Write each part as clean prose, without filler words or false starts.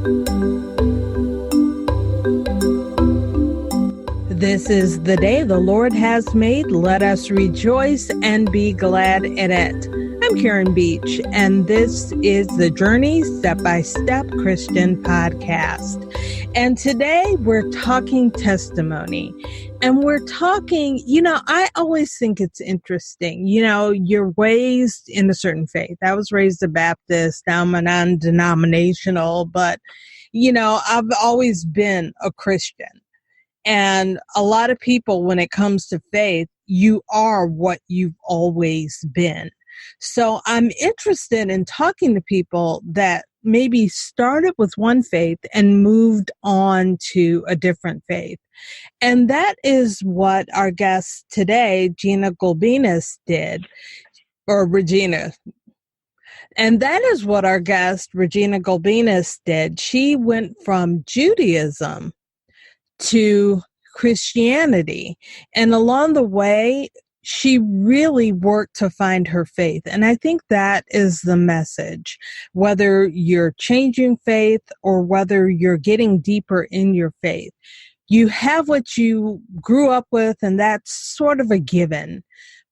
This is the day the Lord has made. Let us rejoice and be glad in it. I'm Karen Beach, and this is the Journey Step by Step Christian Podcast. And today we're talking testimony. And we're talking, I always think it's interesting. You're raised in a certain faith. I was raised a Baptist. Now I'm a non-denominational, but, I've always been a Christian. And a lot of people, when it comes to faith, you are what you've always been. So I'm interested in talking to people that maybe started with one faith and moved on to a different faith. And that is what our guest today, Regina Gulbinas, did, or Regina. And that is what our guest, Regina Gulbinas, did. She went from Judaism to Christianity. And along the way, she really worked to find her faith. And I think that is the message, whether you're changing faith or whether you're getting deeper in your faith. You have what you grew up with, and that's sort of a given.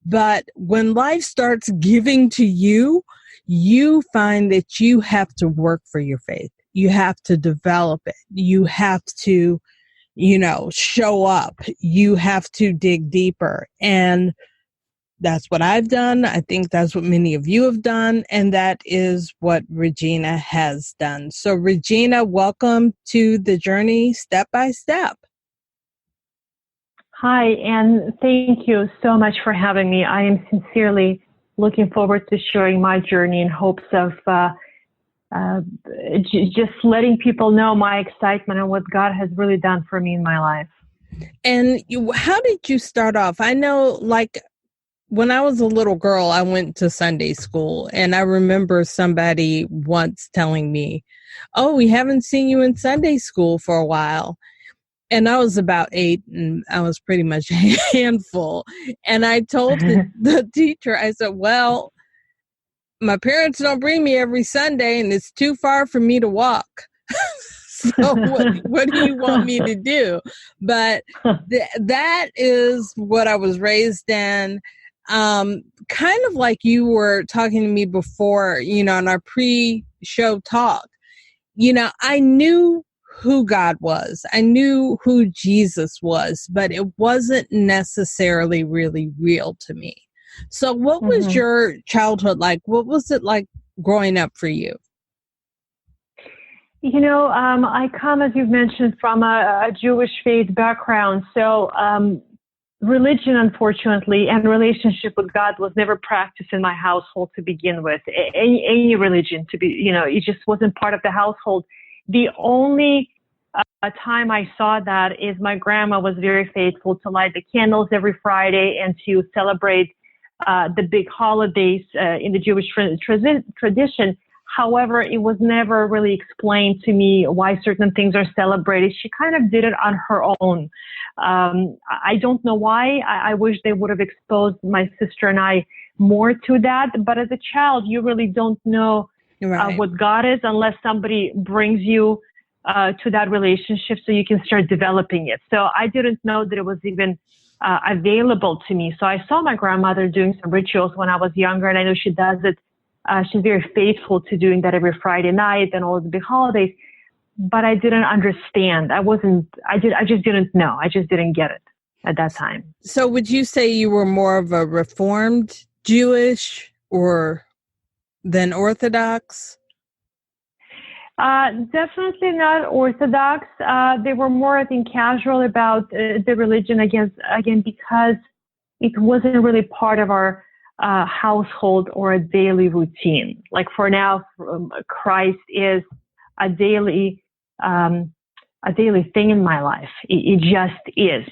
But when life starts giving to you, you find that you have to work for your faith. You have to develop it. You have to show up. You have to dig deeper. And that's what I've done. I think that's what many of you have done. And that is what Regina has done. So Regina, welcome to the Journey Step by Step. Hi, and thank you so much for having me. I am sincerely looking forward to sharing my journey in hopes of just letting people know my excitement and what God has really done for me in my life. And how did you start off? I know, when I was a little girl, I went to Sunday school, and I remember somebody once telling me, "Oh, we haven't seen you in Sunday school for a while." And I was about 8, and I was pretty much a handful. And I told the teacher, I said, "Well, my parents don't bring me every Sunday, and it's too far for me to walk. So what do you want me to do?" But that is what I was raised in. Kind of like you were talking to me before, in our pre-show talk. I knew who God was. I knew who Jesus was, but it wasn't necessarily really real to me. So what was your childhood like? What was it like growing up for you? I come, as you've mentioned, from a Jewish faith background. So religion, unfortunately, and relationship with God was never practiced in my household to begin with. Any religion it just wasn't part of the household. The only time I saw that is my grandma was very faithful to light the candles every Friday and to celebrate the big holidays in the Jewish tradition. However, it was never really explained to me why certain things are celebrated. She kind of did it on her own. I don't know why. I wish they would have exposed my sister and I more to that. But as a child, you really don't know what God is unless somebody brings you to that relationship so you can start developing it. So I didn't know that it was even available to me. So I saw my grandmother doing some rituals when I was younger, and I know she does it. She's very faithful to doing that every Friday night and all the big holidays. But I didn't understand. I just didn't know. I just didn't get it at that time. So would you say you were more of a Reformed Jewish or than Orthodox? Definitely not Orthodox. They were more, I think, casual about the religion again, because it wasn't really part of our household or a daily routine. Like for now, Christ is a daily thing in my life. It just is.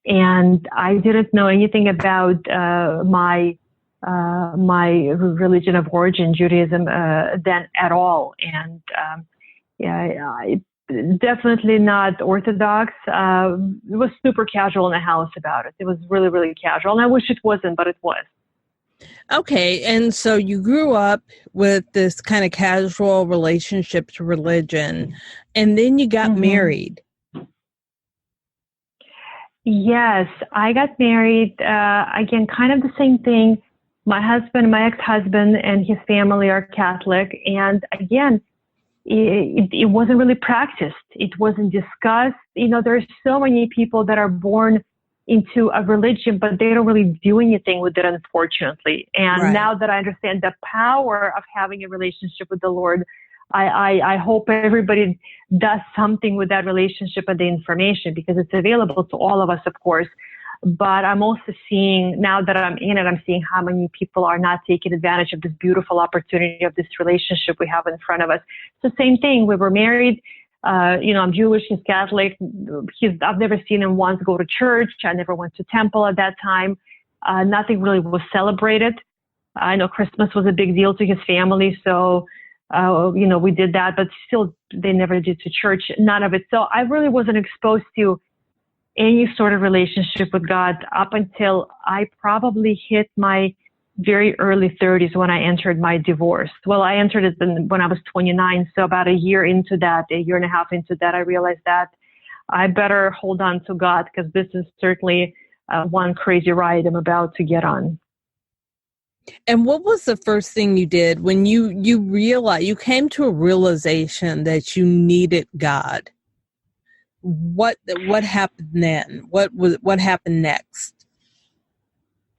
And I didn't know anything about my religion of origin, Judaism, then at all. And I definitely not Orthodox. It was super casual in the house about it. It was really, really casual. And I wish it wasn't, but it was. Okay, and so you grew up with this kind of casual relationship to religion, and then you got married. Yes, I got married. Again, kind of the same thing. My ex-husband and his family are Catholic. And again, it wasn't really practiced. It wasn't discussed. There's so many people that are born into a religion, but they don't really do anything with it, unfortunately. And now that I understand the power of having a relationship with the Lord, I hope everybody does something with that relationship and the information, because it's available to all of us, of course. But I'm also seeing, now that I'm in it, I'm seeing how many people are not taking advantage of this beautiful opportunity of this relationship we have in front of us. It's the same thing. We were married. I'm Jewish, he's Catholic. I've never seen him once go to church. I never went to temple at that time. Nothing really was celebrated. I know Christmas was a big deal to his family. So, we did that, but still they never did to church, none of it. So I really wasn't exposed to any sort of relationship with God up until I probably hit my very early 30s when I entered my divorce. Well, I entered it when I was 29. So about a year and a half into that, I realized that I better hold on to God, because this is certainly one crazy ride I'm about to get on. And what was the first thing you did when you realized, you came to a realization that you needed God? What happened then? What happened next?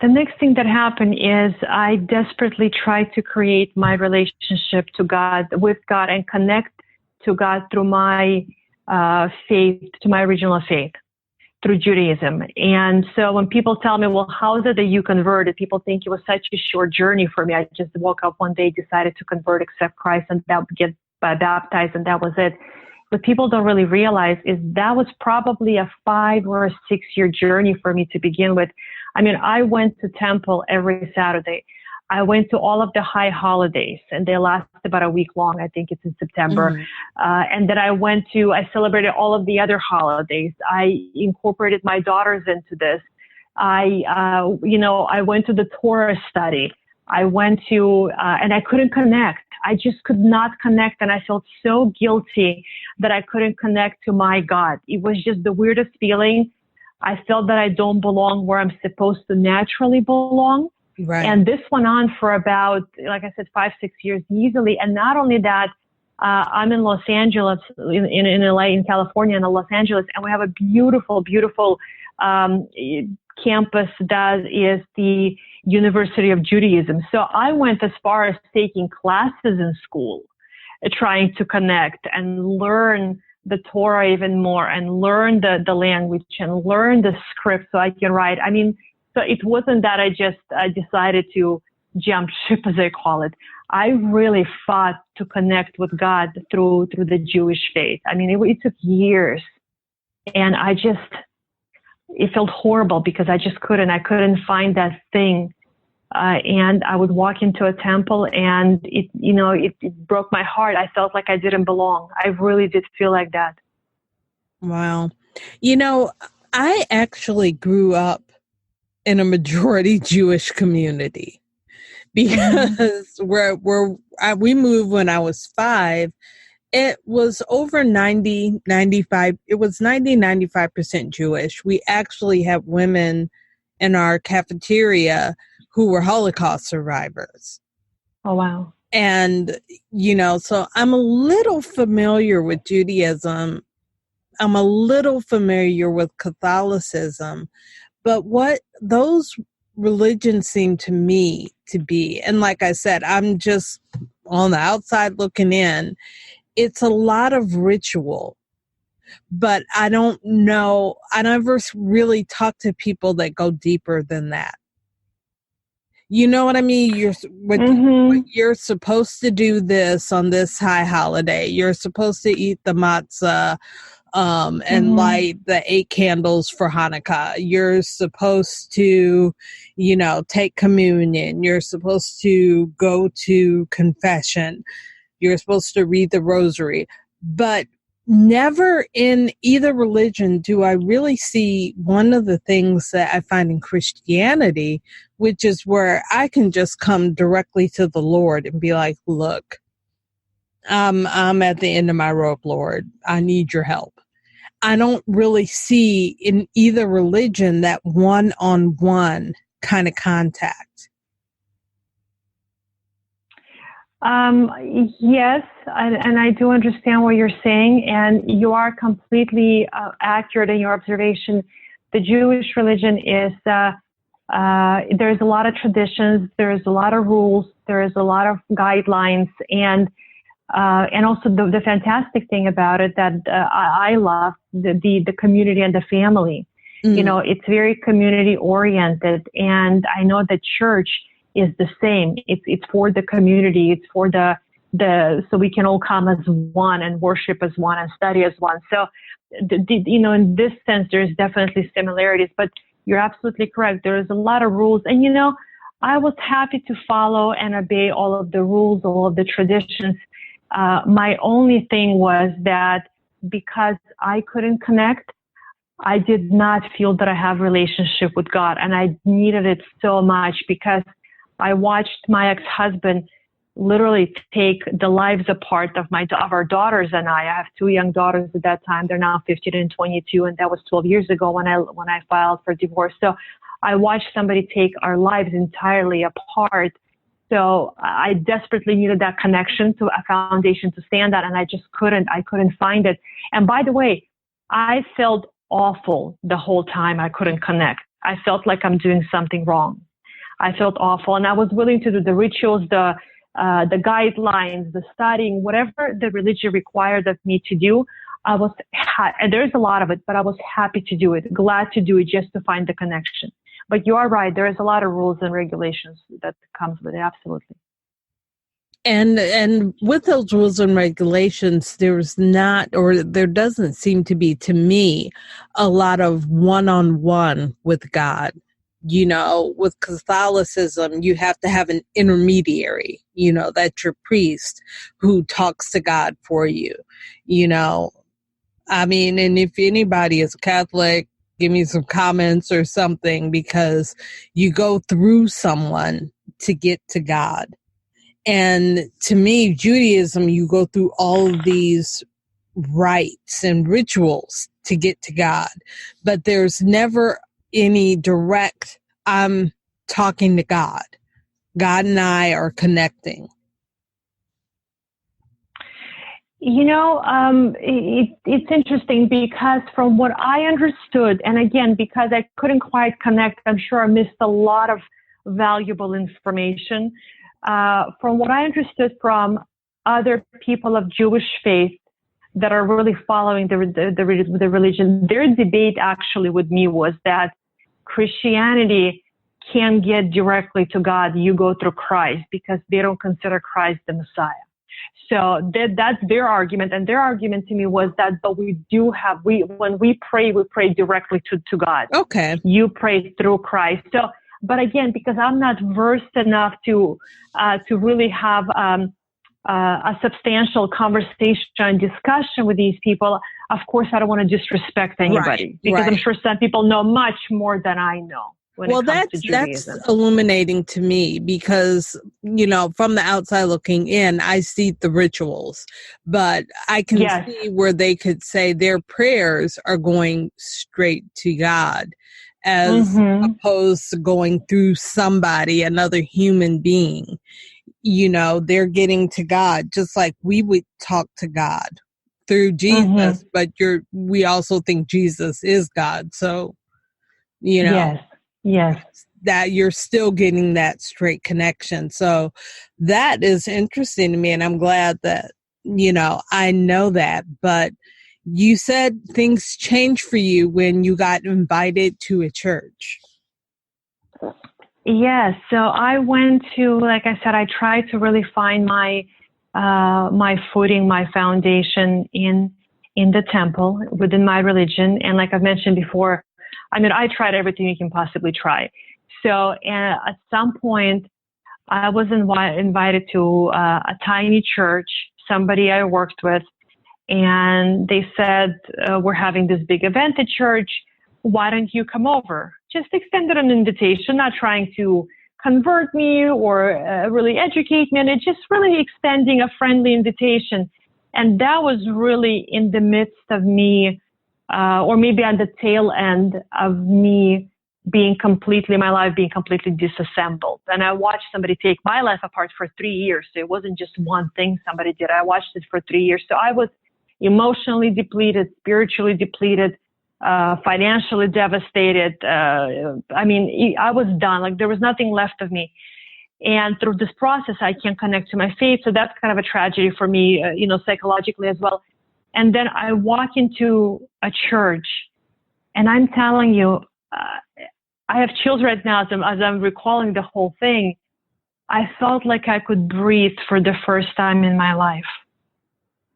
The next thing that happened is I desperately tried to create my relationship with God, and connect to God through my faith, to my original faith, through Judaism. And so when people tell me, well, how is it that you converted? People think it was such a short journey for me. I just woke up one day, decided to convert, accept Christ, and get baptized, and that was it. What people don't really realize is that was probably a 5 or a 6 year journey for me to begin with. I mean, I went to temple every Saturday. I went to all of the high holidays, and they last about a week long. I think it's in September. And then I celebrated all of the other holidays. I incorporated my daughters into this. I went to the Torah study. I went to, and I couldn't connect. I just could not connect. And I felt so guilty that I couldn't connect to my God. It was just the weirdest feeling. I felt that I don't belong where I'm supposed to naturally belong. Right. And this went on for about, like I said, 5, 6 years easily. And not only that, I'm in Los Angeles, in LA, in California, in Los Angeles, and we have a beautiful, beautiful campus that is the University of Judaism. So I went as far as taking classes in school, trying to connect and learn the Torah even more, and learn the language and learn the script so I can write. I mean, so it wasn't that I decided to jump ship, as I call it. I really fought to connect with God through the Jewish faith. I mean, it took years, and it felt horrible because I couldn't find that thing. And I would walk into a temple, and it broke my heart. I felt like I didn't belong. I really did feel like that. Wow. I actually grew up in a majority Jewish community, because we moved when I was 5. It was over 95. It was 95% Jewish. We actually have women in our cafeteria who were Holocaust survivors. Oh, wow. And, so I'm a little familiar with Judaism. I'm a little familiar with Catholicism, but what those religions seem to me to be, and like I said, I'm just on the outside looking in, it's a lot of ritual, but I don't know. I never really talk to people that go deeper than that. You know what I mean? You're supposed to do this on this high holiday. You're supposed to eat the matzah and light the 8 candles for Hanukkah. You're supposed to, take communion. You're supposed to go to confession. You're supposed to read the rosary. But never in either religion do I really see one of the things that I find in Christianity, which is where I can just come directly to the Lord and be like, look, I'm at the end of my rope, Lord. I need your help. I don't really see in either religion that one-on-one kind of contact. Yes, and I do understand what you're saying, and you are completely accurate in your observation. The Jewish religion is, there's a lot of traditions, there's a lot of rules, there is a lot of guidelines, and also the fantastic thing about it that I love, the community and the family. Mm. You know, it's very community oriented, and I know the church is the same. It's for the community. It's for the so we can all come as one and worship as one and study as one. So, you know, in this sense, there's definitely similarities. But you're absolutely correct. There's a lot of rules, and you know, I was happy to follow and obey all of the rules, all of the traditions. My only thing was that because I couldn't connect, I did not feel that I have a relationship with God, and I needed it so much because I watched my ex-husband literally take the lives apart of our daughters and I. I have two young daughters at that time. They're now 15 and 22, and that was 12 years ago when I filed for divorce. So I watched somebody take our lives entirely apart. So I desperately needed that connection to a foundation to stand on, and I just couldn't. I couldn't find it. And by the way, I felt awful the whole time I couldn't connect. I felt like I'm doing something wrong. I felt awful, and I was willing to do the rituals, the guidelines, the studying, whatever the religion required of me to do. And there's a lot of it, but I was happy to do it, glad to do it just to find the connection. But you are right. There is a lot of rules and regulations that comes with it. Absolutely. And with those rules and regulations, there doesn't seem to be, to me, a lot of one-on-one with God. You know, with Catholicism, you have to have an intermediary, you know, that's your priest who talks to God for you, you know. I mean, and if anybody is Catholic, give me some comments or something, because you go through someone to get to God. And to me, Judaism, you go through all of these rites and rituals to get to God, but there's never any direct, I'm talking to God. God and I are connecting. You know, it's interesting because from what I understood, and again, because I couldn't quite connect, I'm sure I missed a lot of valuable information. From what I understood from other people of Jewish faith that are really following the religion, their debate actually with me was that Christianity can't get directly to God. You go through Christ because they don't consider Christ the Messiah. So that's their argument. And their argument to me was that, but when we pray directly to God. Okay. You pray through Christ. So, but again, because I'm not versed enough to really have a substantial conversation and discussion with these people, of course, I don't want to disrespect anybody, because I'm sure some people know much more than I know. Well, that's illuminating to me, because, you know, from the outside looking in, I see the rituals, but I can see where they could say their prayers are going straight to God, as opposed to going through somebody, another human being. You know, they're getting to God just like we would talk to God through Jesus, but we also think Jesus is God. So, you know, yes, that you're still getting that straight connection. So that is interesting to me, and I'm glad that, you know, I know that. But you said things changed for you when you got invited to a church. Yes. So I went to, like I said, I tried to really find my footing, my foundation in the temple within my religion. And like I've mentioned before, I mean, I tried everything you can possibly try. So at some point, I was invited to a tiny church, somebody I worked with, and they said, we're having this big event at church. Why don't you come over? Just extended an invitation, not trying to convert me or really educate me, and it's just really extending a friendly invitation. And that was really in the midst of me, or maybe at the tail end of me my life being completely disassembled. And I watched somebody take my life apart for 3 years. So it wasn't just one thing somebody did. I watched it for 3 years. So I was emotionally depleted, spiritually depleted, financially devastated. I was done. Like there was nothing left of me. And through this process, I can't connect to my faith. So that's kind of a tragedy for me, psychologically as well. And then I walk into a church, and I'm telling you, I have chills right now as I'm recalling the whole thing. I felt like I could breathe for the first time in my life.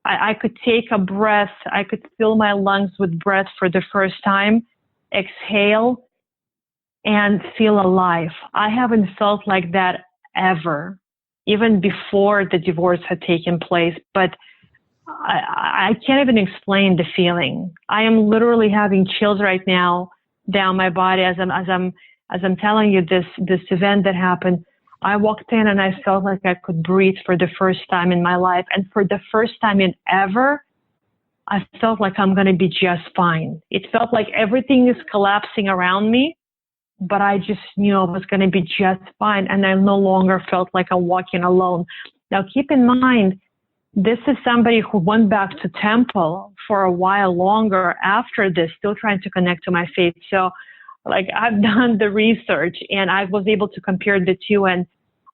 I could take a breath. I could fill my lungs with breath for the first time, exhale, and feel alive. I haven't felt like that ever, even before the divorce had taken place. But I can't even explain the feeling. I am literally having chills right now down my body as I'm telling you this event that happened. I walked in and I felt like I could breathe for the first time in my life. And for the first time in ever, I felt like I'm going to be just fine. It felt like everything is collapsing around me, but I just knew I was going to be just fine. And I no longer felt like I'm walking alone. Now, keep in mind, this is somebody who went back to temple for a while longer after this, still trying to connect to my faith. So like I've done the research and I was able to compare the two, and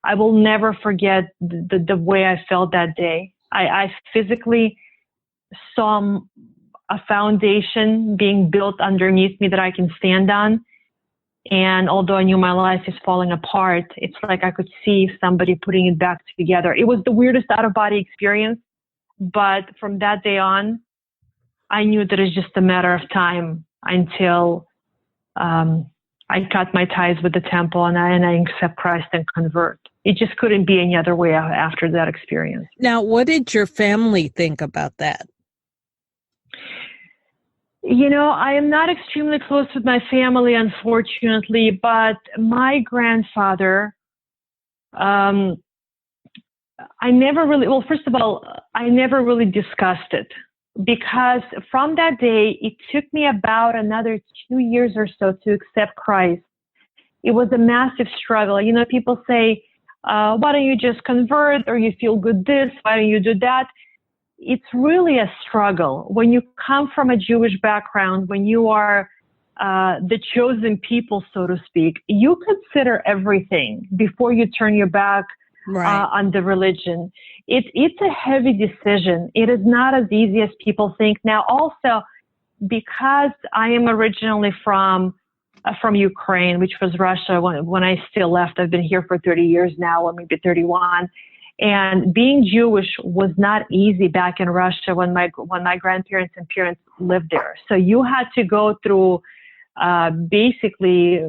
I will never forget the way I felt that day. I physically saw a foundation being built underneath me that I can stand on. And although I knew my life is falling apart, it's like I could see somebody putting it back together. It was the weirdest out-of-body experience. But from that day on, I knew that it's just a matter of time until I cut my ties with the temple and I accept Christ and convert. It just couldn't be any other way after that experience. Now, what did your family think about that? I am not extremely close with my family, unfortunately, but my grandfather, I never really discussed it, because from that day, it took me about another 2 years or so to accept Christ. It was a massive struggle. People say, why don't you just convert, or you feel good this, why don't you do that? It's really a struggle. When you come from a Jewish background, when you are the chosen people, so to speak, you consider everything before you turn your back on the religion. It's a heavy decision. It is not as easy as people think. Now, also, because I am originally from Ukraine, which was Russia when I still left. I've been here for 30 years now, or maybe 31. And being Jewish was not easy back in Russia when my grandparents and parents lived there. So you had to go through basically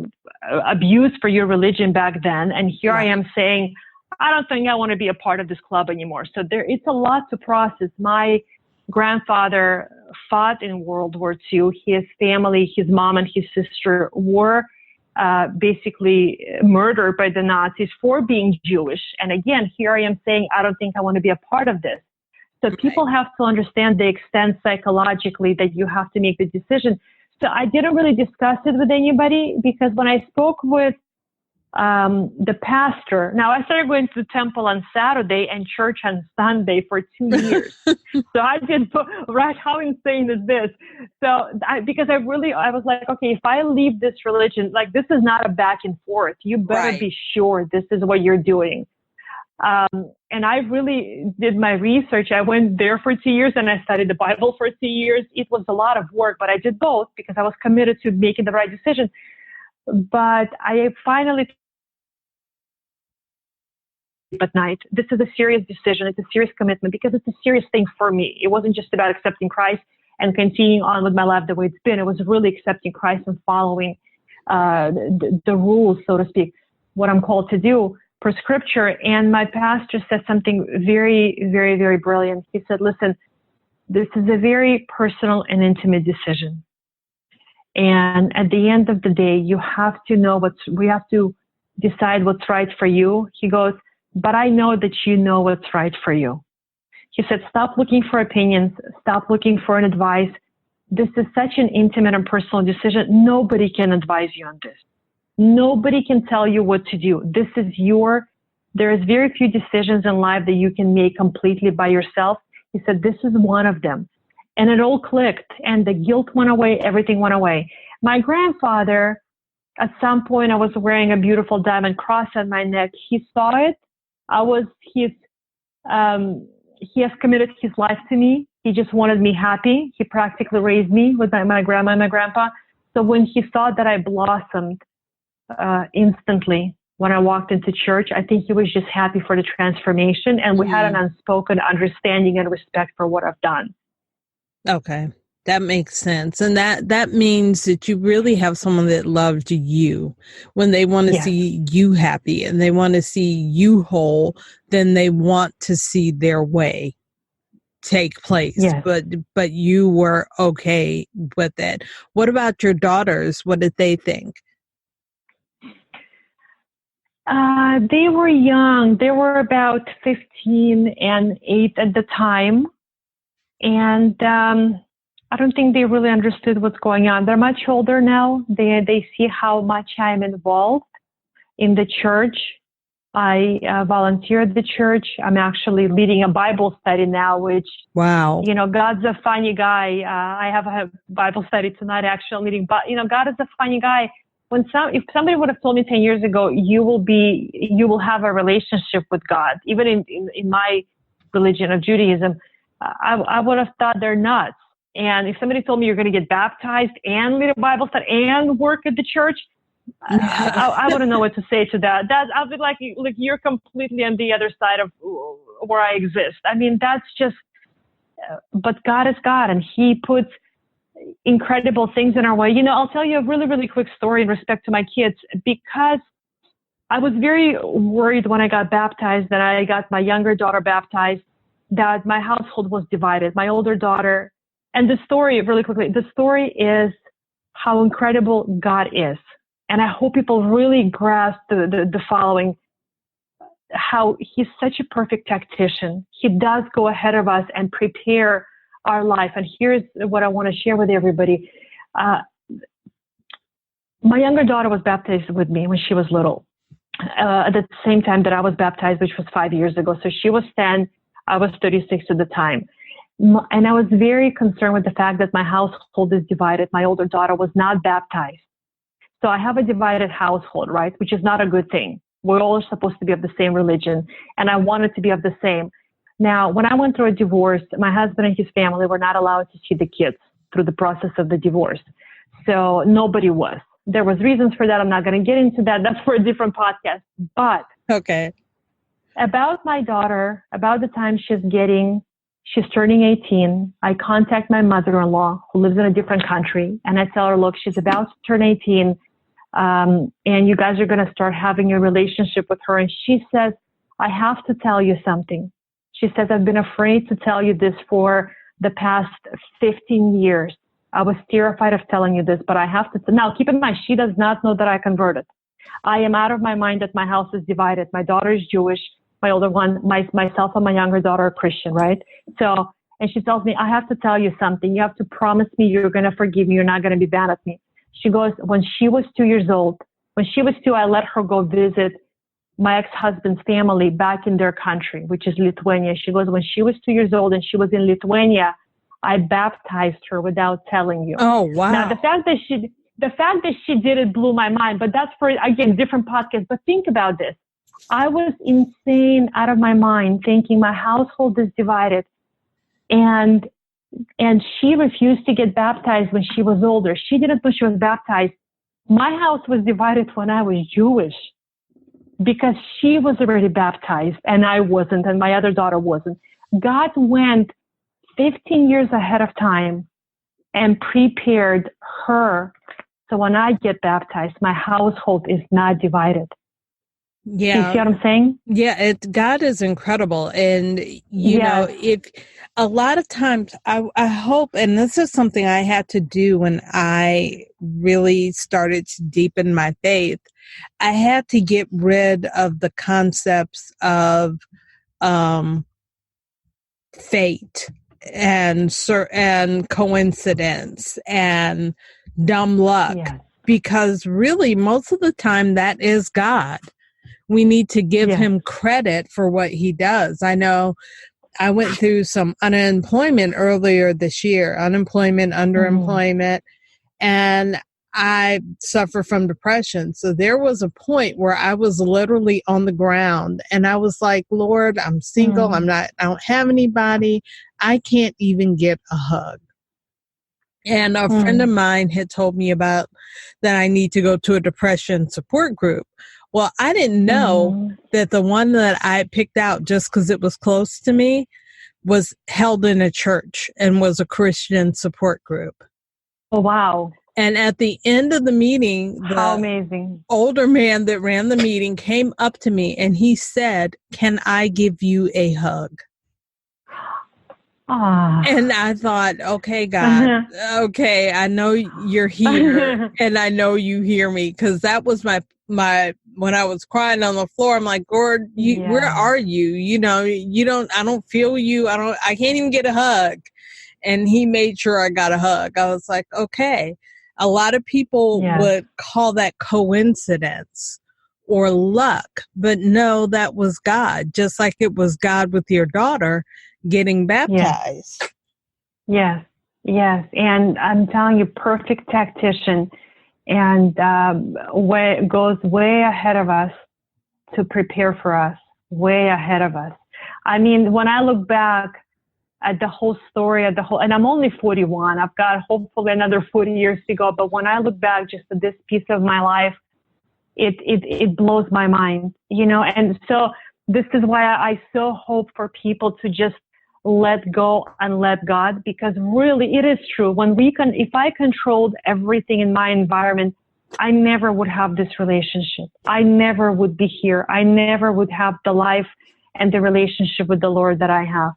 abuse for your religion back then. And here I am saying, I don't think I want to be a part of this club anymore. So it's a lot to process. My grandfather fought in World War II. His family, his mom and his sister were basically murdered by the Nazis for being Jewish. And again, here I am saying, I don't think I want to be a part of this. So people have to understand the extent psychologically that you have to make the decision. So I didn't really discuss it with anybody, because when I spoke with the pastor, now I started going to the temple on Saturday and church on Sunday for 2 years. So I did, right, how insane is this? So because I was like, okay, if I leave this religion, like this is not a back and forth. You better be sure this is what you're doing. And I really did my research. I went there for 2 years and I studied the Bible for 2 years. It was a lot of work, but I did both because I was committed to making the right decision. But I finally at night, this is a serious decision. It's a serious commitment, because it's a serious thing for me. It wasn't just about accepting Christ and continuing on with my life the way it's been. It was really accepting Christ and following the rules, so to speak, what I'm called to do per scripture. And my pastor said something very, very, very brilliant. He said, listen, this is a very personal and intimate decision. And at the end of the day, you have to know we have to decide what's right for you. He goes, but I know that you know what's right for you. He said, stop looking for opinions. Stop looking for an advice. This is such an intimate and personal decision. Nobody can advise you on this. Nobody can tell you what to do. There is very few decisions in life that you can make completely by yourself. He said, this is one of them. And it all clicked, and the guilt went away. Everything went away. My grandfather, at some point, I was wearing a beautiful diamond cross on my neck. He saw it. He has committed his life to me. He just wanted me happy. He practically raised me with my grandma and my grandpa. So when he saw that I blossomed instantly when I walked into church, I think he was just happy for the transformation. And we had an unspoken understanding and respect for what I've done. Okay. That makes sense. And that means that you really have someone that loved you. When they want to see you happy and they want to see you whole, then they want to see their way take place. Yes. But you were okay with it. What about your daughters? What did they think? They were young. They were about 15 and 8 at the time. And I don't think they really understood what's going on. They're much older now. They see how much I'm involved in the church. I volunteer at the church. I'm actually leading a Bible study now, which, wow, God's a funny guy. I have a Bible study tonight, actually leading, but God is a funny guy. If somebody would have told me 10 years ago, you will have a relationship with God, even in my religion of Judaism, I would have thought they're nuts. And if somebody told me you're going to get baptized and lead a Bible study and work at the church, I wouldn't know what to say to that. I'll be like you're completely on the other side of where I exist. I mean, that's just, but God is God, and He puts incredible things in our way. I'll tell you a really, really quick story in respect to my kids, because I was very worried when I got baptized, that I got my younger daughter baptized, that my household was divided. My older daughter, and the story, really quickly, the story is how incredible God is. And I hope people really grasp the following, how He's such a perfect tactician. He does go ahead of us and prepare our life. And here's what I want to share with everybody. My younger daughter was baptized with me when she was little, at the same time that I was baptized, which was 5 years ago. So she was 10, I was 36 at the time. And I was very concerned with the fact that my household is divided. My older daughter was not baptized. So I have a divided household, right? Which is not a good thing. We're all supposed to be of the same religion, and I wanted to be of the same. Now, when I went through a divorce, my husband and his family were not allowed to see the kids through the process of the divorce. So nobody was. There was reasons for that. I'm not going to get into that. That's for a different podcast. But okay, about my daughter, about the time she's turning 18, I contact my mother-in-law who lives in a different country, and I tell her, look, she's about to turn 18, and you guys are going to start having a relationship with her. And she says, I have to tell you something. She says, I've been afraid to tell you this for the past 15 years. I was terrified of telling you this, but I have to. Now, keep in mind, she does not know that I converted. I am out of my mind that my house is divided. My daughter is Jewish. My older one, myself and my younger daughter are Christian, right? So, and she tells me, I have to tell you something. You have to promise me you're going to forgive me. You're not going to be mad at me. She goes, when she was 2 years old, when she was 2, I let her go visit my ex-husband's family back in their country, which is Lithuania. She goes, when she was 2 years old and she was in Lithuania, I baptized her without telling you. Oh, wow. Now, the fact that she did it blew my mind, but that's for, again, different podcast. But think about this. I was insane, out of my mind, thinking my household is divided. And she refused to get baptized when she was older. She didn't know she was baptized. My house was divided when I was Jewish, because she was already baptized and I wasn't, and my other daughter wasn't. God went 15 years ahead of time and prepared her. So when I get baptized, my household is not divided. Do you Yeah. see what I'm saying? Yeah, God is incredible. And, you know, if a lot of times I hope, and this is something I had to do when I really started to deepen my faith, I had to get rid of the concepts of fate and coincidence and dumb luck, Yes. because really most of the time that is God. We need to give Yes. him credit for what he does. I know I went through some unemployment earlier this year, underemployment, and I suffer from depression. So there was a point where I was literally on the ground and I was like, Lord, I'm single. I don't have anybody. I can't even get a hug. And a friend of mine had told me about that I need to go to a depression support group. Well, I didn't know that the one that I picked out just because it was close to me was held in a church and was a Christian support group. Oh, wow. And at the end of the meeting, How amazing. older man that ran the meeting came up to me and he said, "Can I give you a hug?" And I thought, okay, God, okay, I know you're here and I know you hear me, because that was my when I was crying on the floor, I'm like, Lord, where are you? You know, I don't feel you. I can't even get a hug. And he made sure I got a hug. I was like, okay. A lot of people would call that coincidence or luck, but no, that was God, just like it was God with your daughter getting baptized. Yes. And I'm telling you, perfect tactician, and goes way ahead of us to prepare for us, way ahead of us. I mean, when I look back at the whole story, and I'm only 41, I've got hopefully another 40 years to go, but when I look back just at this piece of my life, it blows my mind, you know. And so this is why I so hope for people to just let go and let God, because really it is true. If I controlled everything in my environment, I never would have this relationship. I never would be here. I never would have the life and the relationship with the Lord that I have.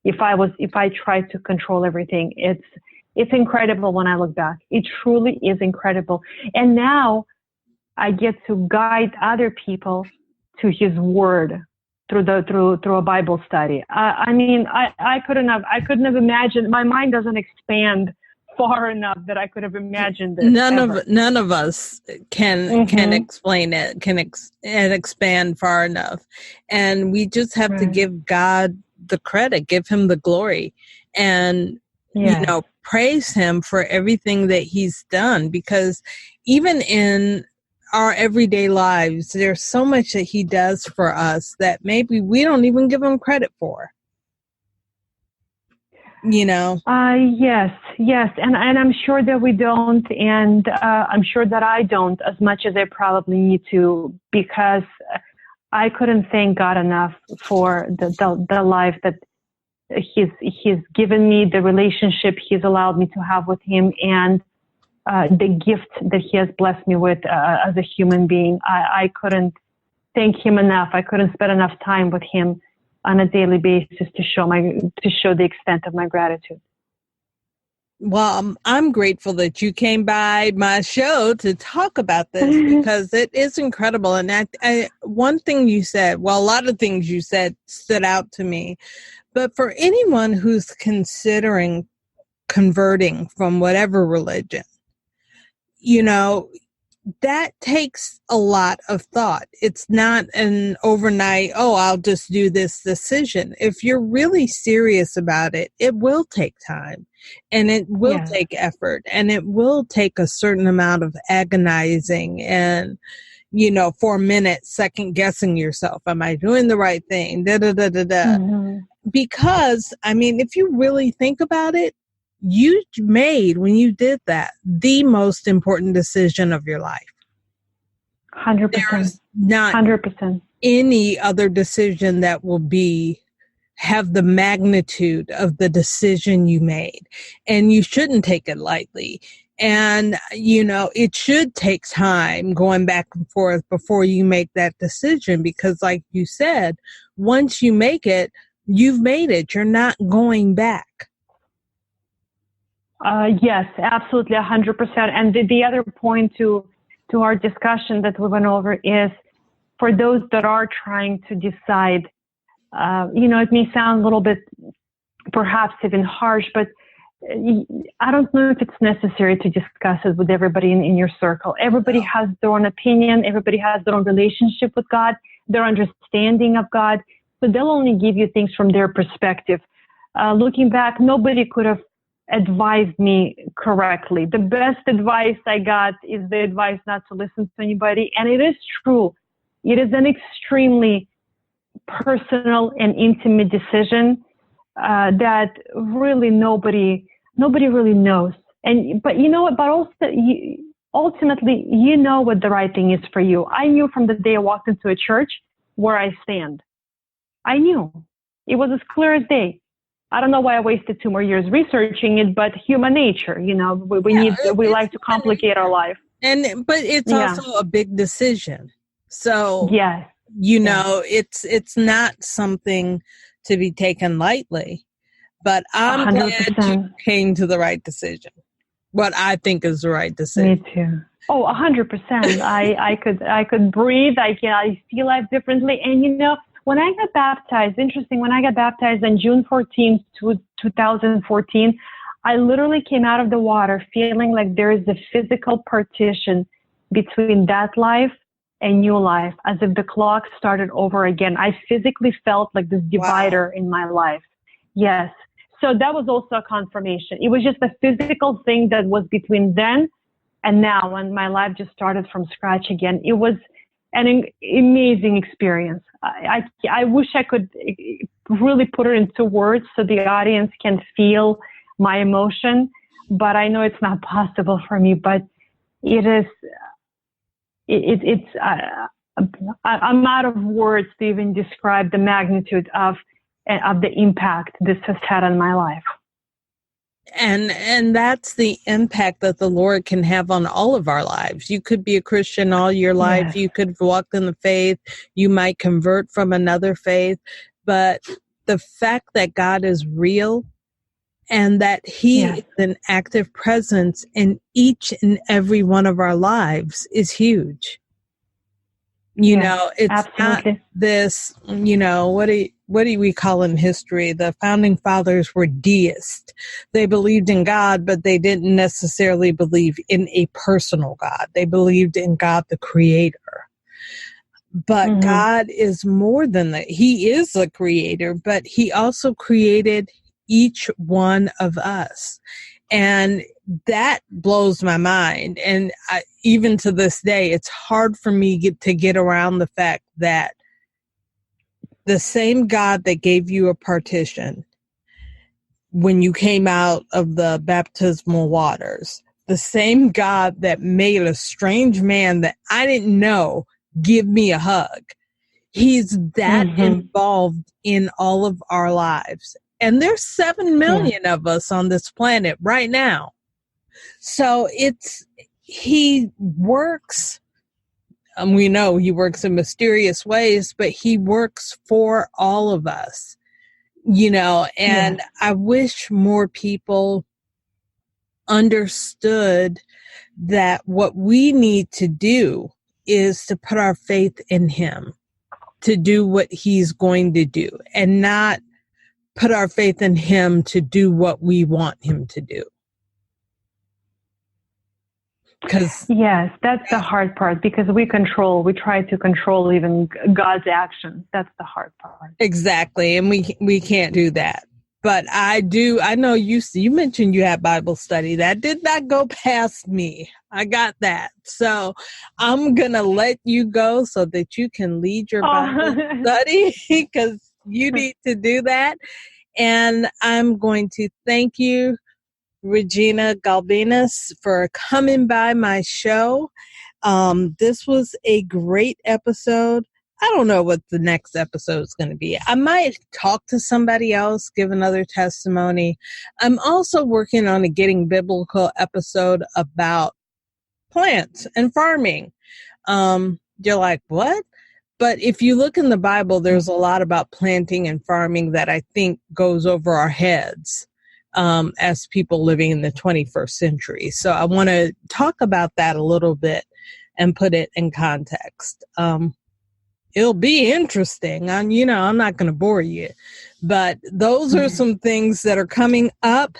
If I tried to control everything, it's incredible when I look back. It truly is incredible. And now I get to guide other people to his word through a Bible study. I mean, I couldn't have imagined. My mind doesn't expand far enough that I could have imagined this. None of us can explain it, and expand far enough. And we just have to give God the credit, give him the glory, and you know, praise him for everything that he's done, because even in our everyday lives, there's so much that he does for us that maybe we don't even give him credit for. You know? Yes. And I'm sure that we don't. And I'm sure that I don't as much as I probably need to, because I couldn't thank God enough for the life that he's given me, the relationship he's allowed me to have with him, and the gift that he has blessed me with as a human being. I couldn't thank him enough. I couldn't spend enough time with him on a daily basis to show the extent of my gratitude. Well, I'm grateful that you came by my show to talk about this, because it is incredible. And one thing you said, well, a lot of things you said stood out to me, but for anyone who's considering converting from whatever religion, you know, that takes a lot of thought. It's not an overnight, oh, I'll just do this decision. If you're really serious about it, it will take time, and it will take effort, and it will take a certain amount of agonizing and, you know, for a minute, second guessing yourself. Am I doing the right thing? Because, I mean, if you really think about it, you made, when you did that, the most important decision of your life. 100%. There's not 100%. any other decision that will have the magnitude of the decision you made. And you shouldn't take it lightly. And, it should take time going back and forth before you make that decision, because like you said, once you make it, you've made it. You're not going back. Yes, absolutely, 100%. And the other point to our discussion that we went over is for those that are trying to decide, it may sound a little bit perhaps even harsh, but I don't know if it's necessary to discuss it with everybody in your circle. Everybody has their own opinion. Everybody has their own relationship with God, their understanding of God. So they'll only give you things from their perspective. Looking back, nobody could have advised me correctly. The best advice I got is the advice not to listen to anybody. And it is true. It is an extremely personal and intimate decision that really nobody really knows. But you know what? But also, ultimately, you know what the right thing is for you. I knew from the day I walked into a church where I stand. I knew. It was as clear as day. I don't know why I wasted 2 more years researching it, but human nature, we like to complicate our life. But it's also a big decision. So, yes. It's not something to be taken lightly, but I'm 100%. glad you came to the right decision. What I think is the right decision. Me too. Oh, 100%. I could breathe. I see life differently. And when I got baptized, when I got baptized on June 14th, 2014, I literally came out of the water feeling like there is a physical partition between that life and new life, as if the clock started over again. I physically felt like this divider in my life. Yes. So that was also a confirmation. It was just a physical thing that was between then and now, when my life just started from scratch again. It was an amazing experience. I wish I could really put it into words so the audience can feel my emotion, but I know it's not possible for me. But it is. I'm out of words to even describe the magnitude of the impact this has had on my life. And that's the impact that the Lord can have on all of our lives. You could be a Christian all your life. Yes. You could have walked in the faith. You might convert from another faith. But the fact that God is real and that He is an active presence in each and every one of our lives is huge. It's absolutely. not this, what do we call in history? The founding fathers were deists. They believed in God, but they didn't necessarily believe in a personal God. They believed in God, the creator. But God is more than that. He is a creator, but He also created each one of us. And that blows my mind. And even to this day, it's hard for me to get around the fact that the same God that gave you a partition when you came out of the baptismal waters, the same God that made a strange man that I didn't know give me a hug, He's that involved in all of our lives. And there's 7 million of us on this planet right now. So He works, and we know He works in mysterious ways, but He works for all of us, and I wish more people understood that what we need to do is to put our faith in Him to do what He's going to do, and not put our faith in Him to do what we want Him to do. Yes, that's the hard part, because we try to control even God's actions. That's the hard part. Exactly. And we can't do that. But I know you mentioned you had Bible study. That did not go past me. I got that. So I'm going to let you go so that you can lead your Bible study, because you need to do that. And I'm going to thank you, Regina Gulbinas, for coming by my show. This was a great episode. I don't know what the next episode is going to be. I might talk to somebody else, give another testimony. I'm also working on a Getting Biblical episode about plants and farming. You're like, what? But if you look in the Bible, there's a lot about planting and farming that I think goes over our heads as people living in the 21st century. So I want to talk about that a little bit and put it in context. It'll be interesting. I'm not going to bore you, but those are some things that are coming up.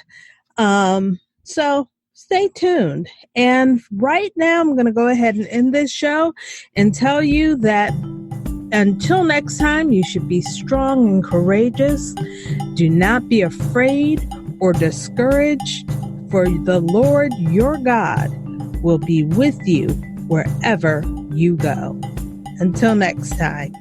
So stay tuned. And right now I'm going to go ahead and end this show and tell you that until next time, you should be strong and courageous. Do not be afraid or discouraged, for the Lord your God will be with you wherever you go. Until next time.